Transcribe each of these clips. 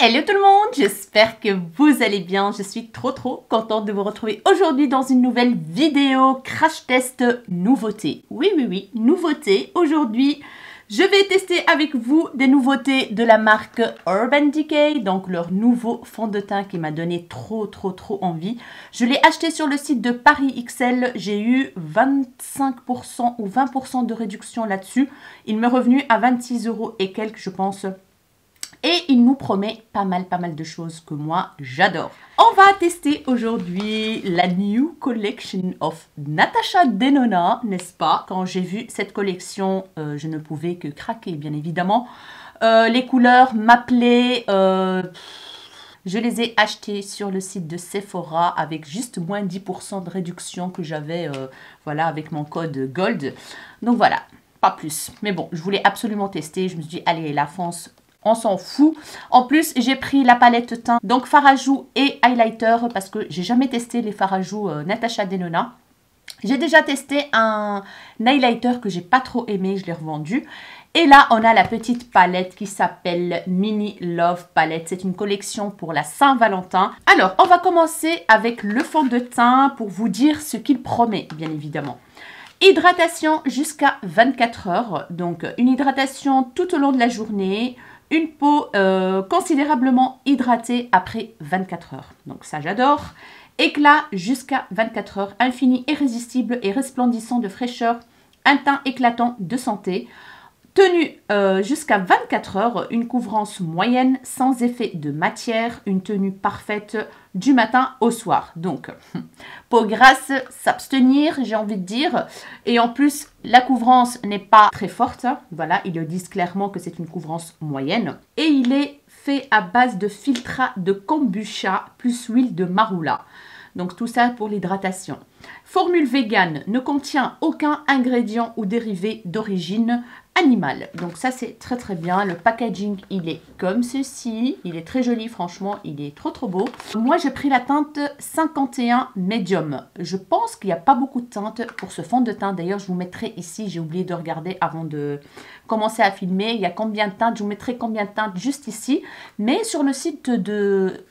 Hello tout le monde, j'espère que vous allez bien. Je suis trop contente de vous retrouver aujourd'hui dans une nouvelle vidéo crash test nouveauté. Oui, nouveauté. Aujourd'hui, je vais tester avec vous des nouveautés de la marque Urban Decay, donc leur nouveau fond de teint qui m'a donné trop envie. Je l'ai acheté sur le site de Paris XL, j'ai eu 25% ou 20% de réduction là-dessus. Il m'est revenu à 26 € et quelques, je pense. Et il nous promet pas mal de choses que moi j'adore. On va tester aujourd'hui la New Collection of Natasha Denona, n'est-ce pas? Quand j'ai vu cette collection, je ne pouvais que craquer, bien évidemment. Les couleurs m'appelaient... je les ai achetées sur le site de Sephora avec juste moins 10% de réduction que j'avais voilà, avec mon code GOLD. Donc voilà, pas plus. Mais bon, je voulais absolument tester. Je me suis dit, allez, la France... on s'en fout. En plus, j'ai pris la palette teint, donc fard à joues et highlighter, parce que j'ai jamais testé les fards à joues Natasha Denona. J'ai déjà testé un highlighter que j'ai pas trop aimé, je l'ai revendu. Et là, on a la petite palette qui s'appelle Mini Love Palette. C'est une collection pour la Saint-Valentin. Alors, on va commencer avec le fond de teint pour vous dire ce qu'il promet, bien évidemment. Hydratation jusqu'à 24 heures. Donc, une hydratation tout au long de la journée. Une peau considérablement hydratée après 24 heures. Donc ça, j'adore. Éclat jusqu'à 24 heures. Infini, irrésistible et resplendissant de fraîcheur. Un teint éclatant de santé. Tenue jusqu'à 24 heures. Une couvrance moyenne sans effet de matière. Une tenue parfaite du matin au soir. Donc, peau grasse, s'abstenir, j'ai envie de dire. Et en plus, la couvrance n'est pas très forte. Voilà, ils le disent clairement que c'est une couvrance moyenne. Et il est fait à base de filtrat de kombucha plus huile de marula. Donc tout ça pour l'hydratation. Formule vegan ne contient aucun ingrédient ou dérivé d'origine animale. Donc ça c'est très bien. Le packaging il est comme ceci. Il est très joli franchement. Il est trop beau. Moi j'ai pris la teinte 51 Medium. Je pense qu'il n'y a pas beaucoup de teinte pour ce fond de teint. D'ailleurs je vous mettrai ici. J'ai oublié de regarder avant de commencer à filmer. Il y a combien de teintes? Je vous mettrai combien de teintes juste ici. Mais sur le site de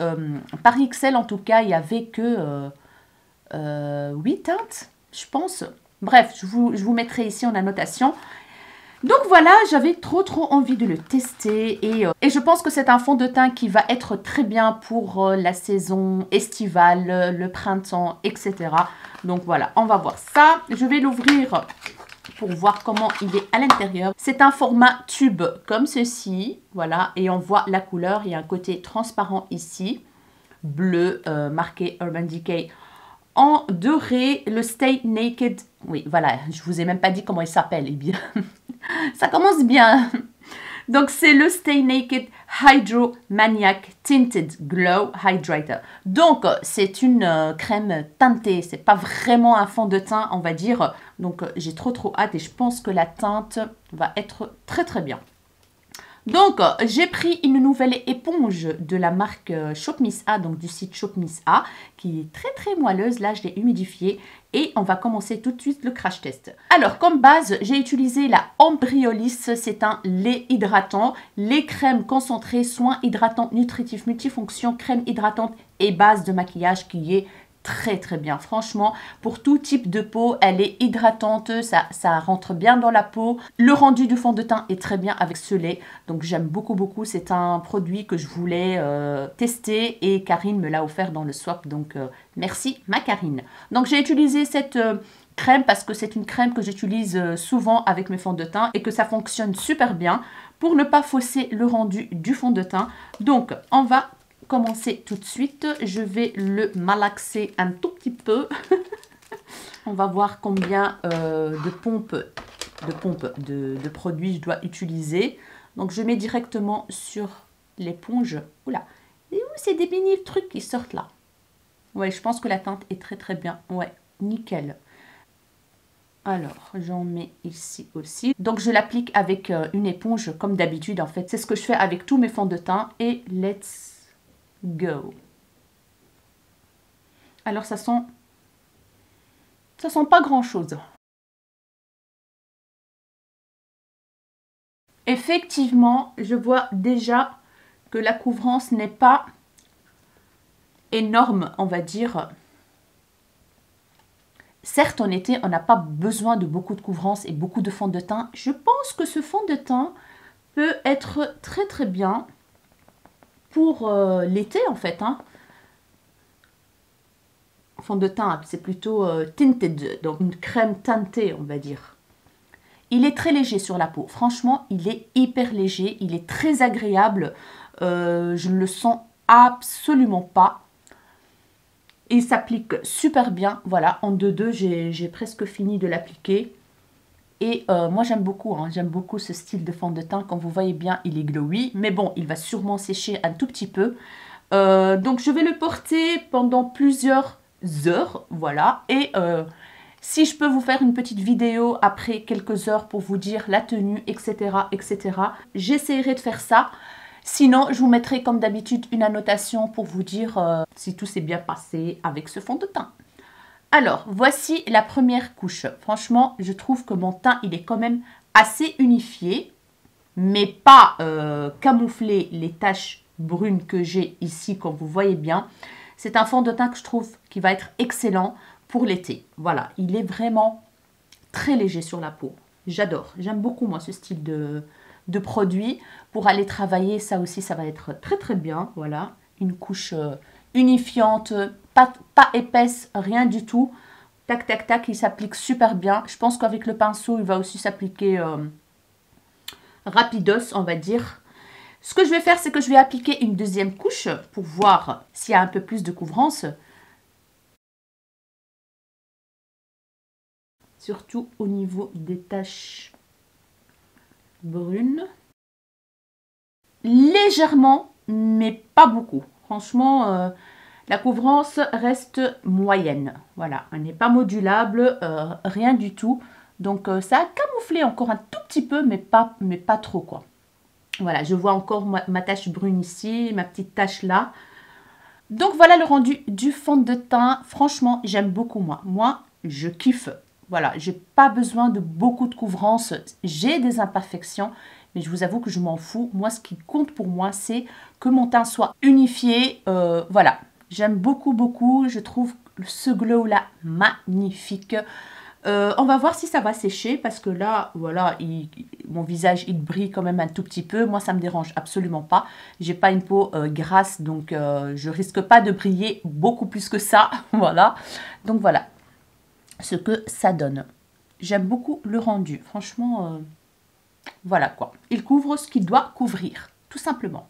Paris XL en tout cas il n'y avait que 8 teintes je pense. Bref je vous mettrai ici en annotation. Donc voilà, j'avais trop envie de le tester et je pense que c'est un fond de teint qui va être très bien pour la saison estivale, le printemps, etc. Donc voilà, on va voir ça. Je vais l'ouvrir pour voir comment il est à l'intérieur. C'est un format tube comme ceci, voilà, et on voit la couleur. Il y a un côté transparent ici, bleu, marqué Urban Decay en doré, le Stay Naked. Oui, voilà, je vous ai même pas dit comment il s'appelle. Eh bien, ça commence bien. Donc, c'est le Stay Naked Hydro Maniac Tinted Glow Hydrator. Donc, c'est une crème teintée. C'est pas vraiment un fond de teint, on va dire. Donc, j'ai trop hâte et je pense que la teinte va être très bien. Donc, j'ai pris une nouvelle éponge de la marque Shop Miss A, donc du site Shop Miss A, qui est très moelleuse. Là, je l'ai humidifiée et on va commencer tout de suite le crash test. Alors, comme base, j'ai utilisé la Embryolisse. C'est un lait hydratant, lait crème concentré, soin hydratant nutritif multifonction, crème hydratante et base de maquillage qui est très bien. Franchement, pour tout type de peau, elle est hydratante, ça rentre bien dans la peau. Le rendu du fond de teint est très bien avec ce lait. Donc j'aime beaucoup. C'est un produit que je voulais tester et Karine me l'a offert dans le swap. Donc merci ma Karine. Donc j'ai utilisé cette crème parce que c'est une crème que j'utilise souvent avec mes fonds de teint et que ça fonctionne super bien pour ne pas fausser le rendu du fond de teint. Donc on va commencer tout de suite. Je vais le malaxer un tout petit peu. On va voir combien de produits je dois utiliser. Donc je mets directement sur l'éponge. Oula, c'est des mini trucs qui sortent là. Ouais, je pense que la teinte est très bien. Ouais, nickel. Alors, j'en mets ici aussi. Donc, je l'applique avec une éponge comme d'habitude. En fait, c'est ce que je fais avec tous mes fonds de teint. Et let's go. Alors ça sent pas grand chose. Effectivement, je vois déjà que la couvrance n'est pas énorme, on va dire. Certes, en été, on n'a pas besoin de beaucoup de couvrance et beaucoup de fond de teint. Je pense que ce fond de teint peut être très très bien pour l'été en fait. Hein. Fond de teint, c'est plutôt tinted, donc une crème teintée, on va dire. Il est très léger sur la peau. Franchement, il est hyper léger. Il est très agréable. Je ne le sens absolument pas. Il s'applique super bien. Voilà, en 2-2, j'ai presque fini de l'appliquer. Et moi, j'aime beaucoup. Hein, j'aime beaucoup ce style de fond de teint. Comme vous voyez bien, il est glowy. Mais bon, il va sûrement sécher un tout petit peu. Donc, je vais le porter pendant plusieurs heures. Voilà. Et si je peux vous faire une petite vidéo après quelques heures pour vous dire la tenue, etc., etc., j'essaierai de faire ça. Sinon, je vous mettrai comme d'habitude une annotation pour vous dire si tout s'est bien passé avec ce fond de teint. Alors, voici la première couche. Franchement, je trouve que mon teint, il est quand même assez unifié, mais pas camoufler les taches brunes que j'ai ici, comme vous voyez bien. C'est un fond de teint que je trouve qui va être excellent pour l'été. Voilà, il est vraiment très léger sur la peau. J'adore. J'aime beaucoup, moi, ce style de produit. Pour aller travailler, ça aussi, ça va être très, très bien. Voilà, une couche unifiante, pas épaisse, rien du tout. Tac, tac, tac, il s'applique super bien. Je pense qu'avec le pinceau, il va aussi s'appliquer rapidos, on va dire. Ce que je vais faire, c'est que je vais appliquer une deuxième couche pour voir s'il y a un peu plus de couvrance. Surtout au niveau des taches brunes. Légèrement, mais pas beaucoup. Franchement, la couvrance reste moyenne. Voilà, elle n'est pas modulable, rien du tout. Donc, ça a camouflé encore un tout petit peu, mais pas trop, quoi. Voilà, je vois encore ma tache brune ici, ma petite tache là. Donc, voilà le rendu du fond de teint. Franchement, j'aime beaucoup, moi. Moi, je kiffe. Voilà, j'ai pas besoin de beaucoup de couvrance. J'ai des imperfections, mais je vous avoue que je m'en fous. Moi, ce qui compte pour moi, c'est que mon teint soit unifié. Voilà, j'aime beaucoup, beaucoup. Je trouve ce glow-là magnifique. On va voir si ça va sécher parce que là, voilà, mon visage, il brille quand même un tout petit peu. Moi, ça me dérange absolument pas. J'ai pas une peau grasse, donc je risque pas de briller beaucoup plus que ça. Voilà, donc voilà ce que ça donne. J'aime beaucoup le rendu. Franchement, voilà quoi. Il couvre ce qu'il doit couvrir, tout simplement.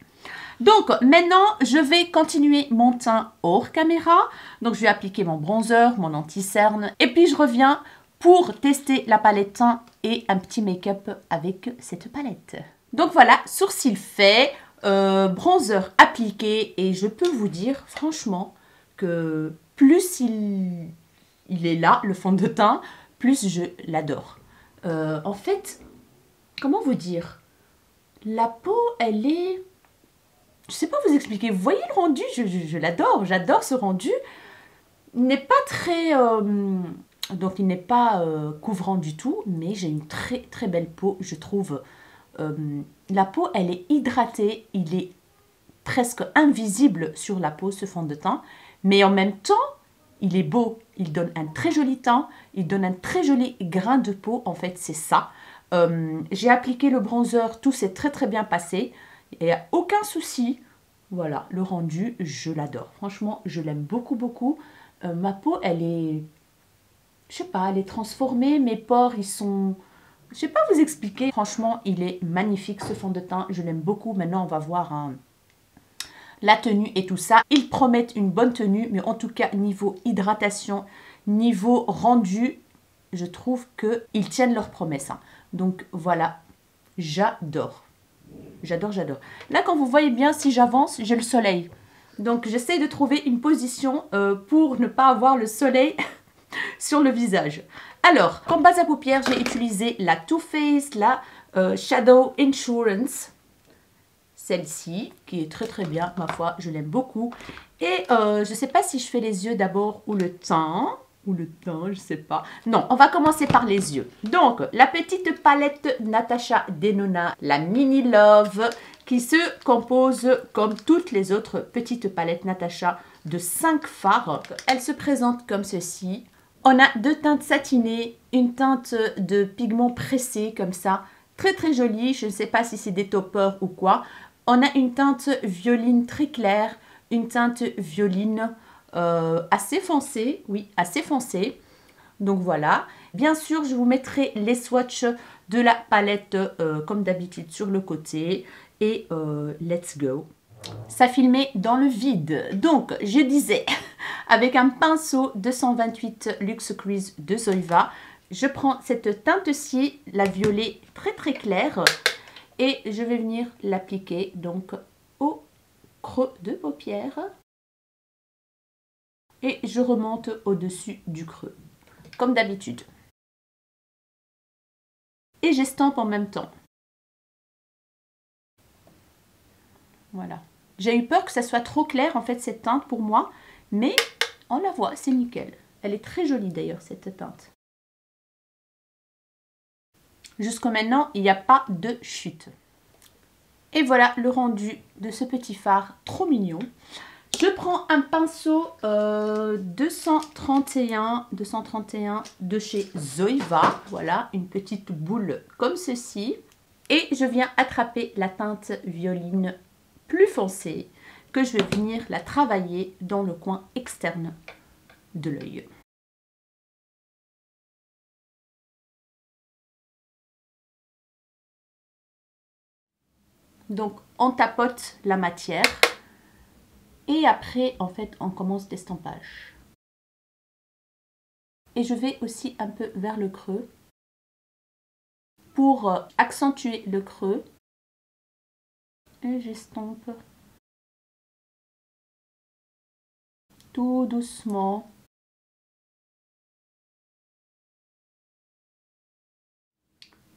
Donc, maintenant, je vais continuer mon teint hors caméra. Donc, je vais appliquer mon bronzer, mon anti-cerne. Et puis, je reviens pour tester la palette teint et un petit make-up avec cette palette. Donc, voilà, sourcils faits, bronzer appliqué. Et je peux vous dire, franchement, que plus il est là, le fond de teint, plus je l'adore. En fait, comment vous dire? La peau, elle est... Je ne sais pas vous expliquer. Vous voyez le rendu? Je l'adore. J'adore ce rendu. Il n'est pas très... donc, il n'est pas couvrant du tout. Mais j'ai une très, très belle peau, je trouve. La peau, elle est hydratée. Il est presque invisible sur la peau, ce fond de teint. Mais en même temps, il est beau. Il donne un très joli teint. Il donne un très joli grain de peau. En fait, c'est ça. J'ai appliqué le bronzer. Tout s'est très, très bien passé. Il n'y a aucun souci. Voilà, le rendu, je l'adore. Franchement, je l'aime beaucoup, beaucoup. Ma peau, elle est... Je sais pas, elle est transformée. Mes pores, ils sont... Je sais pas vous expliquer. Franchement, il est magnifique, ce fond de teint. Je l'aime beaucoup. Maintenant, on va voir la tenue et tout ça. Ils promettent une bonne tenue. Mais en tout cas, niveau hydratation, niveau rendu, je trouve qu'ils tiennent leurs promesses. Hein. Donc, voilà, j'adore. J'adore, j'adore. Là, quand vous voyez bien, si j'avance, j'ai le soleil. Donc, j'essaie de trouver une position pour ne pas avoir le soleil sur le visage. Alors, comme base à paupières, j'ai utilisé la Too Faced, la Shadow Insurance. Celle-ci, qui est très très bien, ma foi, je l'aime beaucoup. Et je ne sais pas si je fais les yeux d'abord ou le teint. Ou le teint, je sais pas. Non, on va commencer par les yeux. Donc, la petite palette Natasha Denona, la Mini Love, qui se compose, comme toutes les autres petites palettes Natasha, de 5 fards. Elle se présente comme ceci. On a 2 teintes satinées, une teinte de pigment pressé comme ça, très très jolie. Je ne sais pas si c'est des toppers ou quoi. On a une teinte violine très claire, une teinte violine assez foncée, oui, assez foncée. Donc voilà. Bien sûr, je vous mettrai les swatchs de la palette comme d'habitude sur le côté. Et let's go. Ça filmait dans le vide. Donc, je disais, avec un pinceau 228 Luxe Crease de Zoeva, je prends cette teinte-ci, la violet très très claire, et je vais venir l'appliquer donc au creux de paupière. Et je remonte au-dessus du creux, comme d'habitude. Et j'estampe en même temps. Voilà. J'ai eu peur que ça soit trop clair, en fait, cette teinte pour moi. Mais on la voit, c'est nickel. Elle est très jolie d'ailleurs, cette teinte. Jusqu'à maintenant, il n'y a pas de chute. Et voilà le rendu de ce petit fard trop mignon. Je prends un pinceau 231 de chez Zoeva. Voilà, une petite boule comme ceci. Et je viens attraper la teinte violine plus foncée que je vais venir la travailler dans le coin externe de l'œil. Donc on tapote la matière et après en fait on commence l'estampage. Et je vais aussi un peu vers le creux pour accentuer le creux. Et j'estompe tout doucement.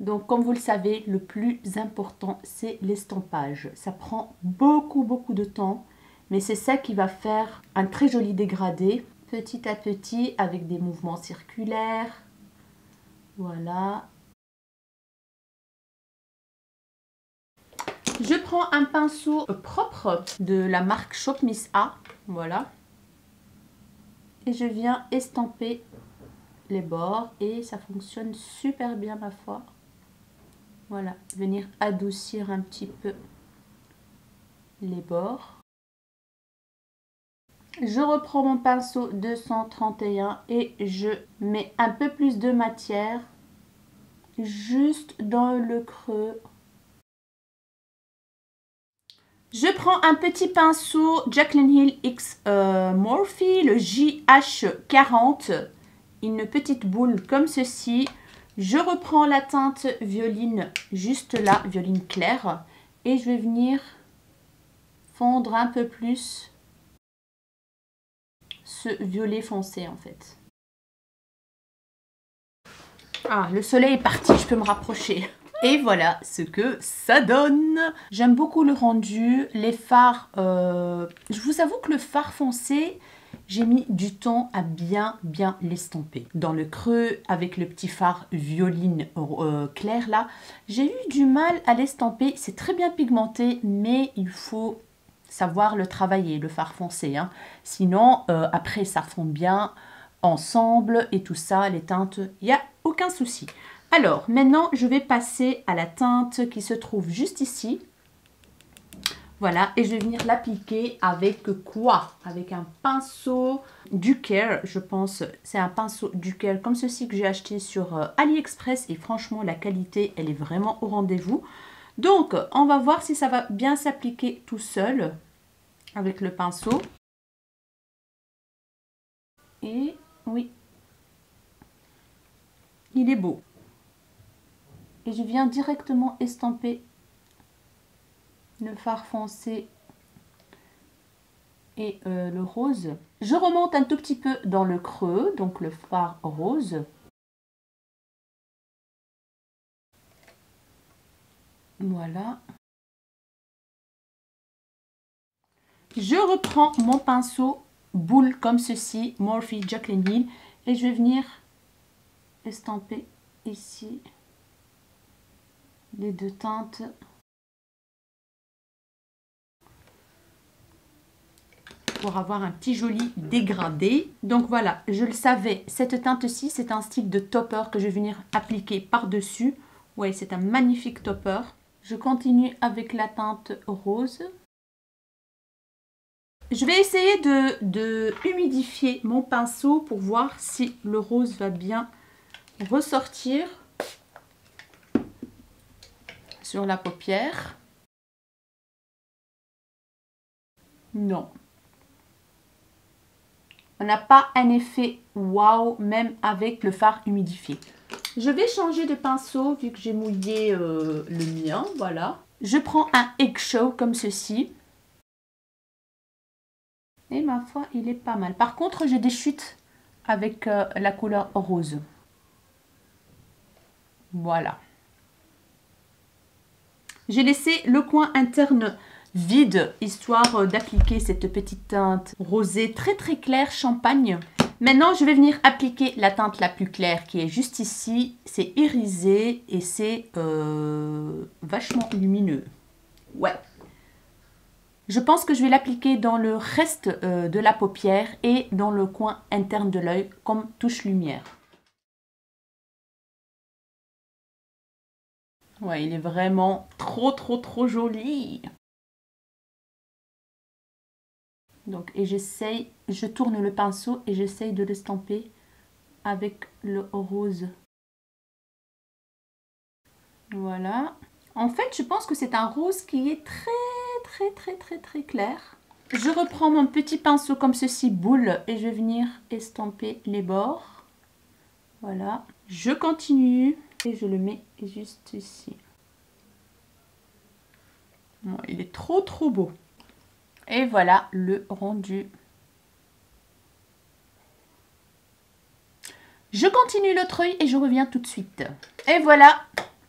Donc, comme vous le savez, le plus important, c'est l'estampage. Ça prend beaucoup de temps, mais c'est ça qui va faire un très joli dégradé, petit à petit, avec des mouvements circulaires. Voilà. Je prends un pinceau propre de la marque Shop Miss A. Voilà. Et je viens estamper les bords et ça fonctionne super bien, ma foi. Voilà, venir adoucir un petit peu les bords. Je reprends mon pinceau 231 et je mets un peu plus de matière juste dans le creux. Je prends un petit pinceau Jaclyn Hill X Morphe, le JH40, une petite boule comme ceci. Je reprends la teinte violine juste là, violine claire, et je vais venir fondre un peu plus ce violet foncé en fait. Ah, le soleil est parti, je peux me rapprocher. Et voilà ce que ça donne. J'aime beaucoup le rendu. Les fards, je vous avoue que le fard foncé, j'ai mis du temps à bien l'estomper. Dans le creux, avec le petit fard violine clair là, j'ai eu du mal à l'estomper. C'est très bien pigmenté, mais il faut savoir le travailler, le fard foncé. Hein. Sinon, après, ça fond bien ensemble et tout ça, les teintes, il n'y a aucun souci. Alors, maintenant, je vais passer à la teinte qui se trouve juste ici. Voilà, et je vais venir l'appliquer avec quoi? Avec un pinceau Ducaire, je pense. C'est un pinceau Ducaire comme ceci que j'ai acheté sur AliExpress. Et franchement, la qualité, elle est vraiment au rendez-vous. Donc, on va voir si ça va bien s'appliquer tout seul avec le pinceau. Et oui, il est beau. Et je viens directement estamper le fard foncé et le rose. Je remonte un tout petit peu dans le creux, donc le fard rose. Voilà. Je reprends mon pinceau boule comme ceci, Morphe Jaclyn Hill, et je vais venir estamper ici les deux teintes pour avoir un petit joli dégradé. Donc voilà, je le savais, cette teinte-ci, c'est un style de topper que je vais venir appliquer par-dessus. Ouais, c'est un magnifique topper. Je continue avec la teinte rose. Je vais essayer de humidifier mon pinceau pour voir si le rose va bien ressortir sur la paupière. Non. On n'a pas un effet waouh, même avec le fard humidifié. Je vais changer de pinceau vu que j'ai mouillé le mien. Voilà. Je prends un Eggshow comme ceci. Et ma foi, il est pas mal. Par contre, j'ai des chutes avec la couleur rose. Voilà. J'ai laissé le coin interne vide, histoire d'appliquer cette petite teinte rosée très très claire, champagne. Maintenant, je vais venir appliquer la teinte la plus claire qui est juste ici. C'est irisé et c'est vachement lumineux. Ouais. Je pense que je vais l'appliquer dans le reste de la paupière et dans le coin interne de l'œil comme touche lumière. Ouais, il est vraiment trop joli. Donc, et j'essaye, je tourne le pinceau et j'essaye de l'estamper avec le rose. Voilà. En fait, je pense que c'est un rose qui est très clair. Je reprends mon petit pinceau comme ceci, boule, et je vais venir estamper les bords. Voilà. Je continue et je le mets juste ici. Bon, il est trop beau. Et voilà le rendu. Je continue l'autre œil et je reviens tout de suite. Et voilà,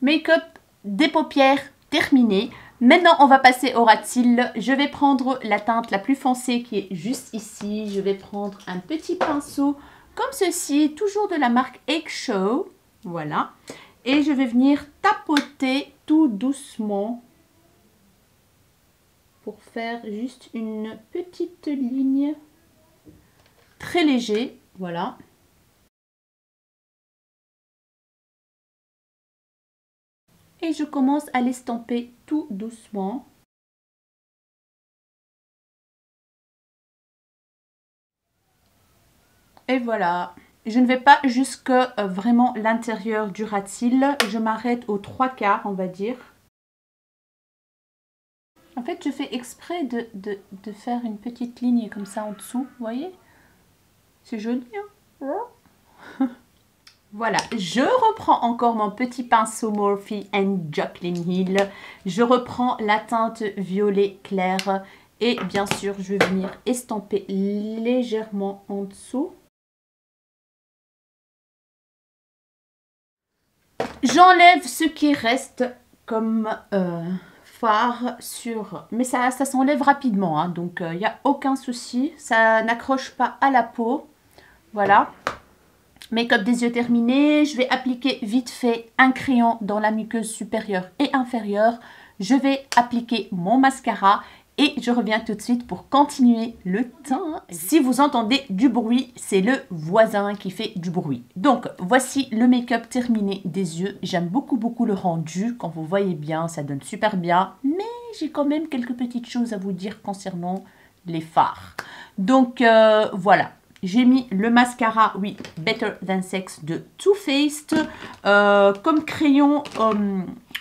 make-up des paupières terminé. Maintenant, on va passer au ras de cils. Je vais prendre la teinte la plus foncée qui est juste ici. Je vais prendre un petit pinceau comme ceci, toujours de la marque Eggshow. Voilà. Et je vais venir tapoter tout doucement pour faire juste une petite ligne très léger. Voilà. Et je commence à l'estamper tout doucement. Et voilà. Je ne vais pas jusque vraiment l'intérieur du ras de cils. Je m'arrête aux 3/4, on va dire. En fait, je fais exprès de faire une petite ligne comme ça en dessous. Vous voyez? C'est joli, hein? Voilà, je reprends encore mon petit pinceau Morphe & Jaclyn Hill. Je reprends la teinte violet clair et bien sûr, je vais venir estamper légèrement en dessous. J'enlève ce qui reste comme fard sur... Mais ça s'enlève rapidement, hein, donc il n'y a aucun souci. Ça n'accroche pas à la peau. Voilà. Make-up des yeux terminé. Je vais appliquer vite fait un crayon dans la muqueuse supérieure et inférieure. Je vais appliquer mon mascara et je reviens tout de suite pour continuer le teint. Si vous entendez du bruit, c'est le voisin qui fait du bruit. Donc, voici le make-up terminé des yeux. J'aime beaucoup le rendu. Quand vous voyez bien, ça donne super bien. Mais j'ai quand même quelques petites choses à vous dire concernant les fards. Donc, voilà. J'ai mis le mascara, oui, Better Than Sex de Too Faced. Comme crayon,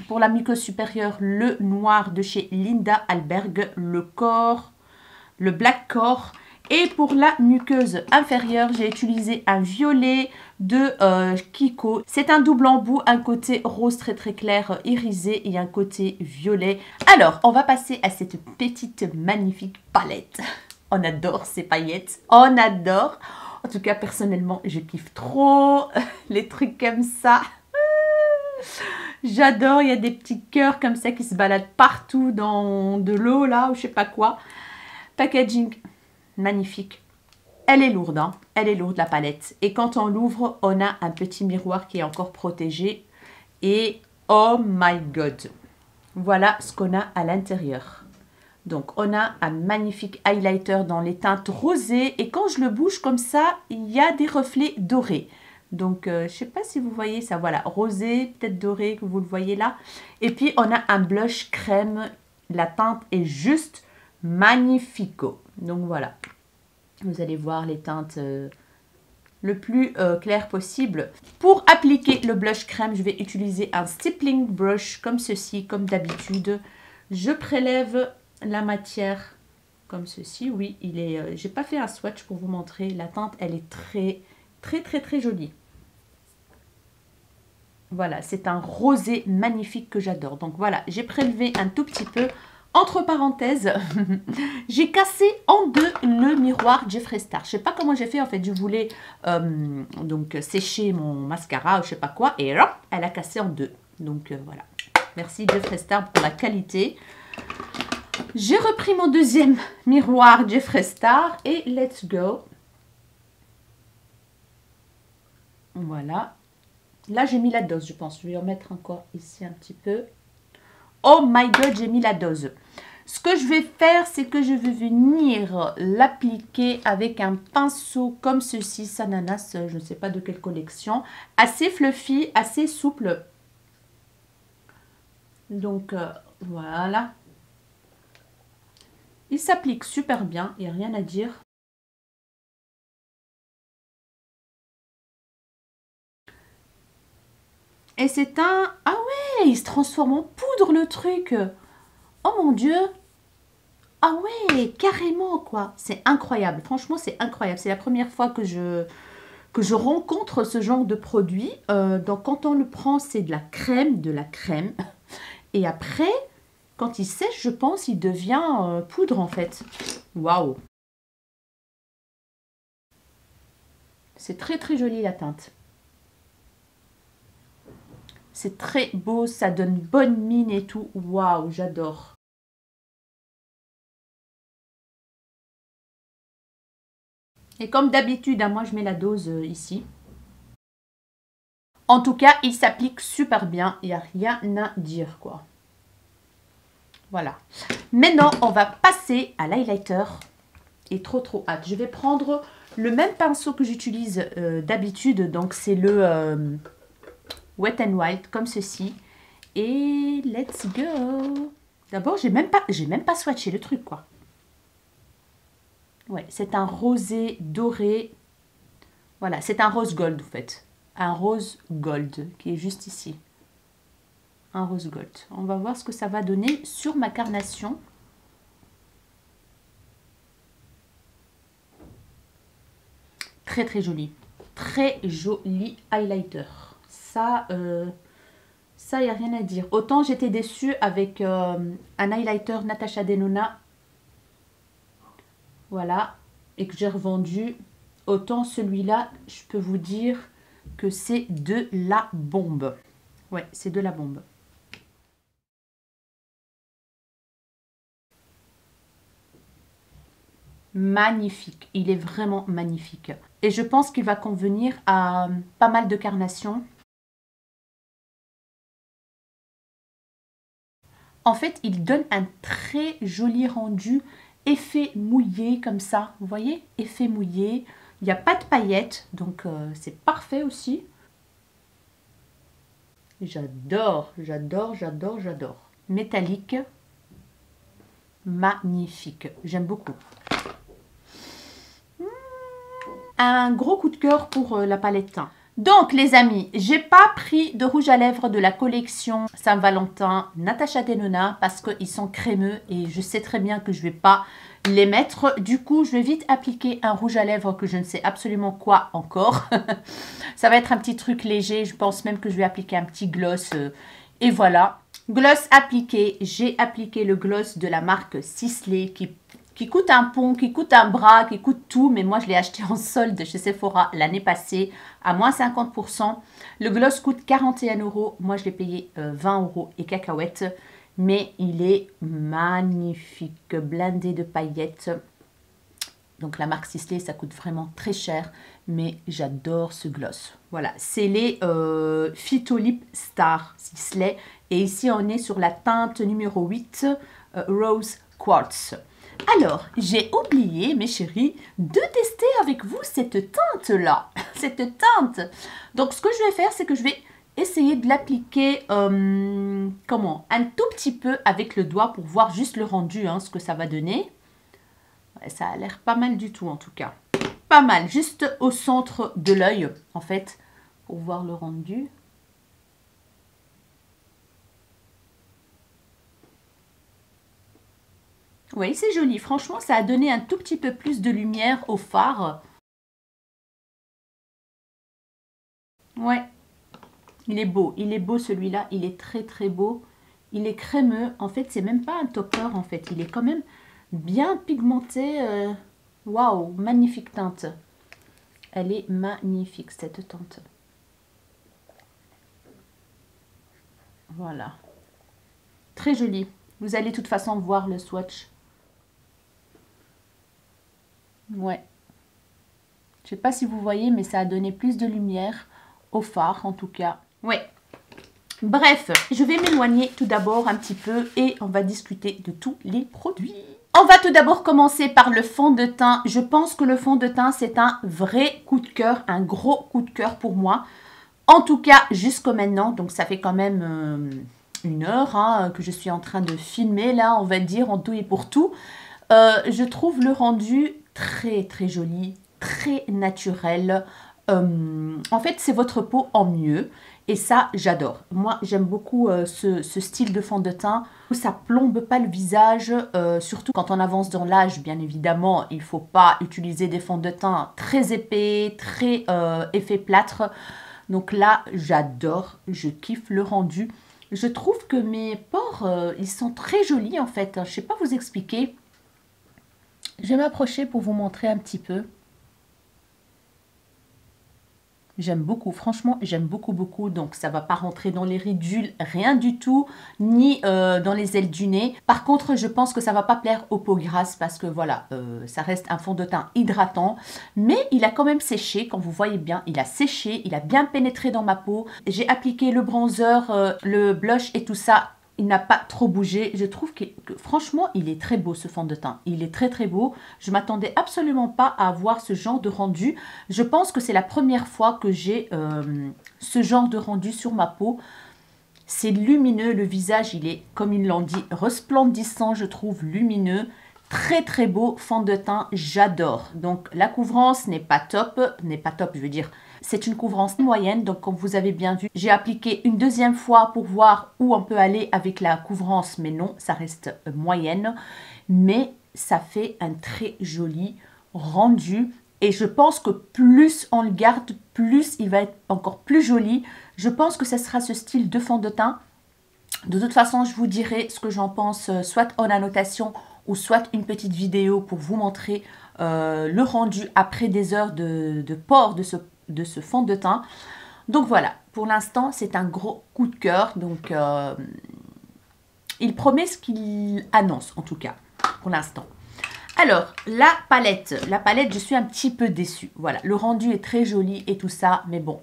pour la muqueuse supérieure, le noir de chez Linda Alberg, le Black Core. Et pour la muqueuse inférieure, j'ai utilisé un violet de Kiko. C'est un double embout, un côté rose très clair irisé et un côté violet. Alors, on va passer à cette petite magnifique palette. On adore ces paillettes, on adore. En tout cas, personnellement, je kiffe trop les trucs comme ça. J'adore, il y a des petits cœurs comme ça qui se baladent partout dans de l'eau là, ou je sais pas quoi. Packaging magnifique. Elle est lourde, hein. Elle est lourde la palette. Et quand on l'ouvre, on a un petit miroir qui est encore protégé. Et oh my god, voilà ce qu'on a à l'intérieur. Donc, on a un magnifique highlighter dans les teintes rosées. Et quand je le bouge comme ça, il y a des reflets dorés. Donc, je ne sais pas si vous voyez ça. Voilà, rosé, peut-être doré, que vous le voyez là. Et puis, on a un blush crème. La teinte est juste magnifico. Donc, voilà. Vous allez voir les teintes le plus claires possible. Pour appliquer le blush crème, je vais utiliser un stippling brush comme ceci, comme d'habitude. Je prélève la matière comme ceci. Oui, il est. J'ai pas fait un swatch pour vous montrer. La teinte, elle est très jolie. Voilà, c'est un rosé magnifique que j'adore. Donc voilà, j'ai prélevé un tout petit peu. Entre parenthèses, j'ai cassé en deux le miroir Jeffree Star. Je sais pas comment j'ai fait. En fait, je voulais donc sécher mon mascara ou je sais pas quoi. Et hop, elle a cassé en deux. Donc voilà. Merci Jeffree Star pour la qualité. J'ai repris mon deuxième miroir Jeffree Star et let's go. Voilà. Là, j'ai mis la dose, je pense. Je vais en mettre encore ici un petit peu. Oh my god, j'ai mis la dose. Ce que je vais faire, c'est que je vais venir l'appliquer avec un pinceau comme ceci, Sananas, je ne sais pas de quelle collection. Assez fluffy, assez souple. Donc, voilà. Il s'applique super bien, il n'y a rien à dire. Et c'est un... Ah ouais, il se transforme en poudre le truc. Oh mon Dieu. Ah ouais, carrément quoi. C'est incroyable. Franchement, c'est incroyable. C'est la première fois que je rencontre ce genre de produit. Donc quand on le prend, c'est de la crème, Et après, quand il sèche, je pense, il devient poudre en fait. Waouh. C'est très joli la teinte. C'est très beau, ça donne bonne mine et tout. Waouh, j'adore. Et comme d'habitude, hein, moi je mets la dose ici. En tout cas, il s'applique super bien. Il n'y a rien à dire quoi. Voilà. Maintenant, on va passer à l'highlighter. Et trop hâte. Je vais prendre le même pinceau que j'utilise d'habitude. Donc c'est le Wet n Wild comme ceci. Et let's go. D'abord, j'ai même pas swatché le truc quoi. Ouais, c'est un rosé doré. Voilà, c'est un rose gold en fait. Un rose gold qui est juste ici. Un rose gold. On va voir ce que ça va donner sur ma carnation. Très joli. Très joli highlighter. Ça, il n'y a rien à dire. Autant j'étais déçue avec un highlighter Natasha Denona. Voilà. Et que j'ai revendu. Autant celui-là, je peux vous dire que c'est de la bombe. Ouais, c'est de la bombe. Magnifique. Il est vraiment magnifique. Et je pense qu'il va convenir à pas mal de carnations. En fait, il donne un très joli rendu, effet mouillé comme ça. Vous voyez? Effet mouillé. Il n'y a pas de paillettes, donc c'est parfait aussi. J'adore. Métallique. Magnifique. J'aime beaucoup. Un gros coup de cœur pour la palette teint. Donc les amis, j'ai pas pris de rouge à lèvres de la collection Saint-Valentin Natasha Denona parce qu'ils sont crémeux et je sais très bien que je vais pas les mettre. Du coup, je vais vite appliquer un rouge à lèvres que je ne sais absolument quoi encore. Ça va être un petit truc léger. Je pense même que je vais appliquer un petit gloss. Et voilà. Gloss appliqué. J'ai appliqué le gloss de la marque Sisley qui coûte un pont, qui coûte un bras, qui coûte tout. Mais moi, je l'ai acheté en solde chez Sephora l'année passée à moins 50%. Le gloss coûte 41 €. Moi, je l'ai payé 20 € et cacahuètes. Mais il est magnifique, blindé de paillettes. Donc la marque Sisley, ça coûte vraiment très cher, mais j'adore ce gloss. Voilà, c'est les Phytolip Star Sisley. Et ici, on est sur la teinte numéro 8, Rose Quartz. Alors, j'ai oublié, mes chéris, de tester avec vous cette teinte-là. Cette teinte. Donc, ce que je vais faire, c'est que je vais essayer de l'appliquer, comment? Un tout petit peu avec le doigt pour voir juste le rendu, hein, ce que ça va donner. Ouais, ça a l'air pas mal du tout, en tout cas. Pas mal, juste au centre de l'œil, en fait, pour voir le rendu. Oui, c'est joli. Franchement, ça a donné un tout petit peu plus de lumière au fard. Ouais, il est beau celui-là. Il est très très beau. Il est crémeux. En fait, c'est même pas un topper en fait. Il est quand même bien pigmenté. Waouh, magnifique teinte. Elle est magnifique cette teinte. Voilà. Très jolie. Vous allez de toute façon voir le swatch. Ouais. Je sais pas si vous voyez, mais ça a donné plus de lumière au fard en tout cas. Ouais. Bref, je vais m'éloigner tout d'abord un petit peu et on va discuter de tous les produits. On va tout d'abord commencer par le fond de teint. Je pense que le fond de teint, c'est un vrai coup de cœur, un gros coup de cœur pour moi. En tout cas, jusqu'à maintenant, donc ça fait quand même 1 heure hein, que je suis en train de filmer, là, on va dire, en tout et pour tout. Je trouve le rendu très très joli, très naturel. En fait, c'est votre peau en mieux. Et ça, j'adore. Moi, j'aime beaucoup ce style de fond de teint. Ça plombe pas le visage, surtout quand on avance dans l'âge, bien évidemment. Il ne faut pas utiliser des fonds de teint très épais, très effet plâtre. Donc là, j'adore, je kiffe le rendu. Je trouve que mes pores, ils sont très jolis en fait. Je ne sais pas vous expliquer. Je vais m'approcher pour vous montrer un petit peu. J'aime beaucoup, franchement, j'aime beaucoup. Donc, ça ne va pas rentrer dans les ridules, rien du tout, ni dans les ailes du nez. Par contre, je pense que ça ne va pas plaire aux peaux grasses parce que voilà, ça reste un fond de teint hydratant. Mais il a quand même séché, quand vous voyez bien, il a séché, il a bien pénétré dans ma peau. J'ai appliqué le bronzer, le blush et tout ça. Il n'a pas trop bougé. Je trouve que franchement, il est très beau ce fond de teint. Il est très très beau. Je m'attendais absolument pas à avoir ce genre de rendu. Je pense que c'est la première fois que j'ai ce genre de rendu sur ma peau. C'est lumineux. Le visage, il est, comme ils l'ont dit, resplendissant, je trouve, lumineux. Très très beau fond de teint. J'adore. Donc la couvrance n'est pas top. Je veux dire... C'est une couvrance moyenne, donc comme vous avez bien vu, j'ai appliqué une deuxième fois pour voir où on peut aller avec la couvrance, mais non, ça reste moyenne. Mais ça fait un très joli rendu et je pense que plus on le garde, plus il va être encore plus joli. Je pense que ce sera ce style de fond de teint. De toute façon, je vous dirai ce que j'en pense, soit en annotation ou soit une petite vidéo pour vous montrer le rendu après des heures de port de ce fond de teint. Donc voilà, pour l'instant, c'est un gros coup de cœur. Donc, il promet ce qu'il annonce, en tout cas, pour l'instant. Alors, la palette, je suis un petit peu déçue. Voilà, le rendu est très joli et tout ça, mais bon,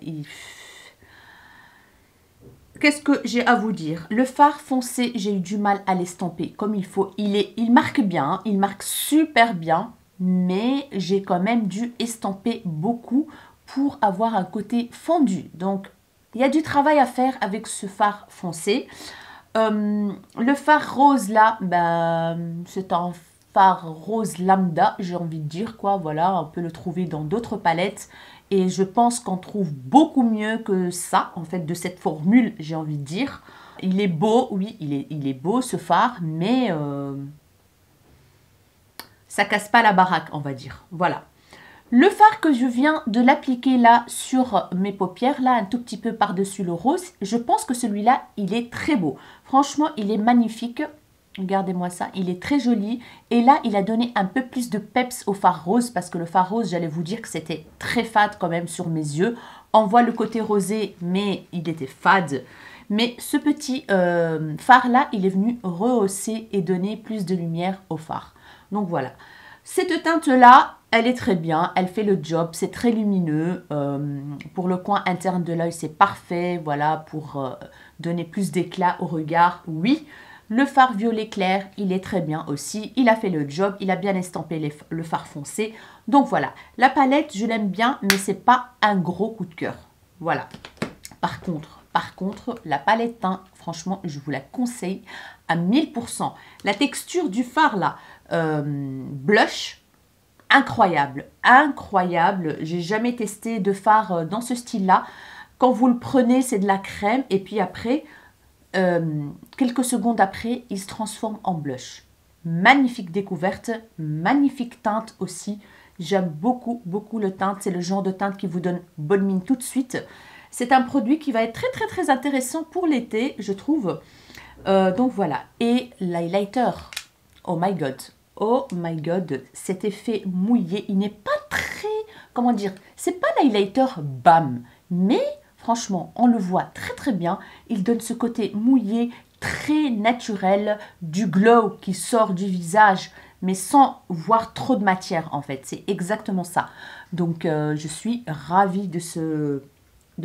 qu'est-ce que j'ai à vous dire? Le fard foncé, j'ai eu du mal à l'estomper comme il faut. Il marque bien, hein, il marque super bien, mais j'ai quand même dû estomper beaucoup pour avoir un côté fondu. Donc, il y a du travail à faire avec ce fard foncé. Le fard rose là, c'est un fard rose lambda, j'ai envie de dire quoi. Voilà, on peut le trouver dans d'autres palettes. Et je pense qu'on trouve beaucoup mieux que ça, en fait, de cette formule, j'ai envie de dire. Il est beau, oui, il est beau ce fard, mais ça casse pas la baraque, on va dire. Voilà. Le fard que je viens de l'appliquer là sur mes paupières, là un tout petit peu par-dessus le rose, je pense que celui-là, il est très beau. Franchement, il est magnifique. Regardez-moi ça, il est très joli. Et là, il a donné un peu plus de peps au fard rose parce que le fard rose, j'allais vous dire que c'était très fade quand même sur mes yeux. On voit le côté rosé, mais il était fade. Mais ce petit fard-là, il est venu rehausser et donner plus de lumière au fard. Donc voilà. Cette teinte-là, elle est très bien, elle fait le job, c'est très lumineux. Pour le coin interne de l'œil, c'est parfait, voilà, pour donner plus d'éclat au regard, oui. Le fard violet clair, il est très bien aussi. Il a fait le job, il a bien estampé le fard foncé. Donc voilà, la palette, je l'aime bien, mais c'est pas un gros coup de cœur. Voilà. Par contre, la palette teint, franchement, je vous la conseille à 1000%. La texture du fard là, blush, incroyable, incroyable. J'ai jamais testé de fard dans ce style-là. Quand vous le prenez, c'est de la crème et puis après, quelques secondes après, il se transforme en blush. Magnifique découverte, magnifique teinte aussi. J'aime beaucoup, beaucoup le teinte. C'est le genre de teinte qui vous donne bonne mine tout de suite. C'est un produit qui va être très, très, très intéressant pour l'été, je trouve. Donc voilà. Et l'highlighter, oh my god, cet effet mouillé, il n'est pas très, comment dire, c'est pas l'highlighter bam, mais franchement, on le voit très très bien. Il donne ce côté mouillé, très naturel, du glow qui sort du visage, mais sans voir trop de matière en fait. C'est exactement ça. Donc je suis ravie de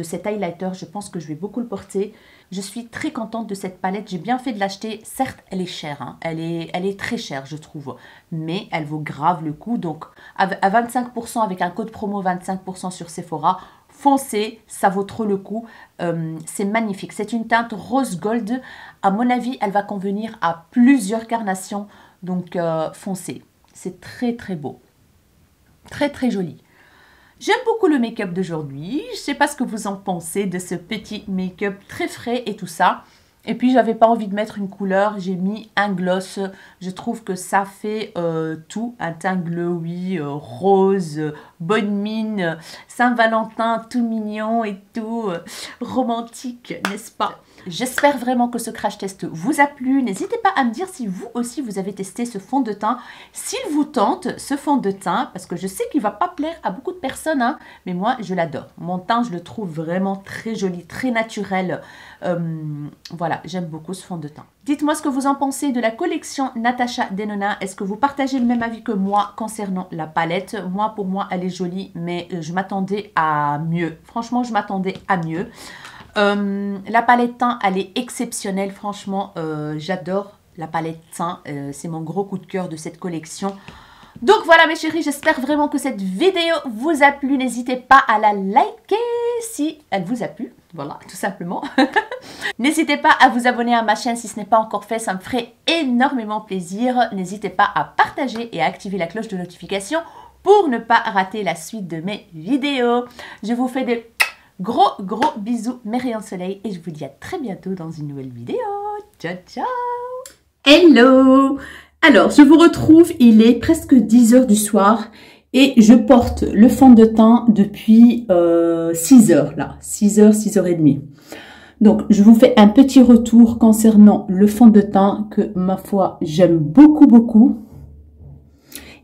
cet highlighter. Je pense que je vais beaucoup le porter. Je suis très contente de cette palette. J'ai bien fait de l'acheter. Certes, elle est chère. Hein. Elle est très chère, je trouve. Mais elle vaut grave le coup. Donc, à 25%, avec un code promo 25% sur Sephora, foncez, ça vaut trop le coup. C'est magnifique. C'est une teinte rose gold. À mon avis, elle va convenir à plusieurs carnations. Donc, foncez. C'est très, très beau. Très, très joli. J'aime beaucoup le make-up d'aujourd'hui. Je ne sais pas ce que vous en pensez de ce petit make-up très frais et tout ça. Et puis, j'avais pas envie de mettre une couleur. J'ai mis un gloss. Je trouve que ça fait tout. Un teint glowy, rose, bonne mine, Saint-Valentin, tout mignon et tout romantique, n'est-ce pas? J'espère vraiment que ce crash test vous a plu. N'hésitez pas à me dire si vous aussi vous avez testé ce fond de teint. S'il vous tente, ce fond de teint, parce que je sais qu'il ne va pas plaire à beaucoup de personnes, hein, mais moi je l'adore. Mon teint, je le trouve vraiment très joli, très naturel. Voilà, j'aime beaucoup ce fond de teint. Dites-moi ce que vous en pensez de la collection Natasha Denona. Est-ce que vous partagez le même avis que moi concernant la palette? Moi, pour moi, elle est jolie, mais je m'attendais à mieux. Franchement, je m'attendais à mieux. La palette teint, elle est exceptionnelle. Franchement, j'adore la palette teint. C'est mon gros coup de cœur de cette collection. Donc voilà mes chéris, j'espère vraiment que cette vidéo vous a plu. N'hésitez pas à la liker si elle vous a plu. Voilà, tout simplement. N'hésitez pas à vous abonner à ma chaîne si ce n'est pas encore fait. Ça me ferait énormément plaisir. N'hésitez pas à partager et à activer la cloche de notification pour ne pas rater la suite de mes vidéos. Je vous fais des gros bisous, mes rayons de soleil. Et je vous dis à très bientôt dans une nouvelle vidéo. Ciao, ciao. Hello. Alors, je vous retrouve, il est presque 10 h du soir et je porte le fond de teint depuis 6 h là, 6 h, 6 h 30. Donc, je vous fais un petit retour concernant le fond de teint que, ma foi, j'aime beaucoup.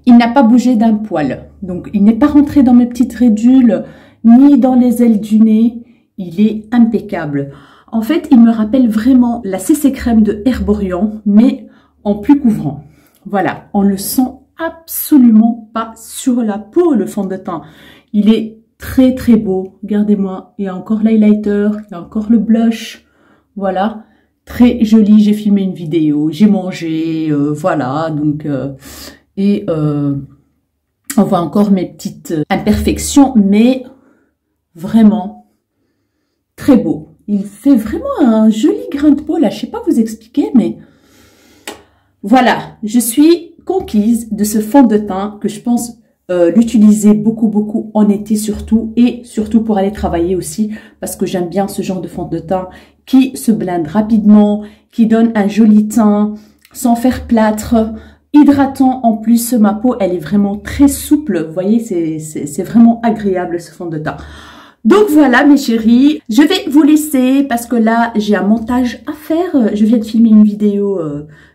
Il n'a pas bougé d'un poil, donc il n'est pas rentré dans mes petites ridules ni dans les ailes du nez, il est impeccable. En fait, il me rappelle vraiment la CC crème de Herborian, mais en plus couvrant. Voilà, on le sent absolument pas sur la peau, le fond de teint. Il est très beau. Regardez-moi, il y a encore l'highlighter, il y a encore le blush. Voilà, très joli. J'ai filmé une vidéo, j'ai mangé, voilà. Donc, on voit encore mes petites imperfections, mais vraiment très beau. Il fait vraiment un joli grain de peau là. Je sais pas vous expliquer, mais voilà, je suis conquise de ce fond de teint que je pense l'utiliser beaucoup en été surtout et surtout pour aller travailler aussi parce que j'aime bien ce genre de fond de teint qui se blende rapidement, qui donne un joli teint sans faire plâtre, hydratant en plus. Ma peau, elle est vraiment très souple, vous voyez, c'est vraiment agréable ce fond de teint. Donc voilà mes chéris, je vais vous laisser parce que là j'ai un montage à faire. Je viens de filmer une vidéo,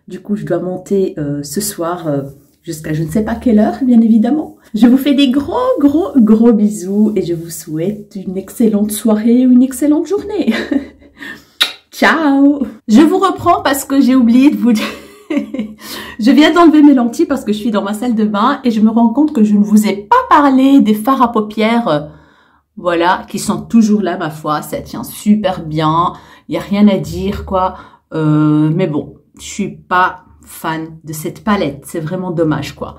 du coup je dois monter ce soir jusqu'à je ne sais pas quelle heure bien évidemment. Je vous fais des gros bisous et je vous souhaite une excellente soirée ou une excellente journée. Ciao. Je vous reprends parce que j'ai oublié de vous dire. Je viens d'enlever mes lentilles parce que je suis dans ma salle de bain et je me rends compte que je ne vous ai pas parlé des fards à paupières. Voilà, qui sont toujours là, ma foi, ça tient super bien, il n'y a rien à dire, quoi. Mais bon, je suis pas fan de cette palette. C'est vraiment dommage, quoi.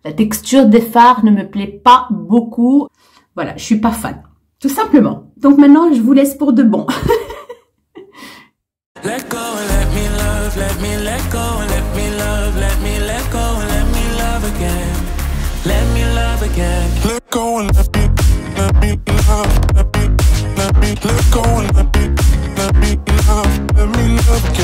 La texture des fards ne me plaît pas beaucoup. Voilà, je suis pas fan. Tout simplement. Donc maintenant, je vous laisse pour de bon. Let go and let me love, let me let go and let me love, let me let go and let me love again. Let me love again. Let go and let me love, let me let go and let me love, let me love again.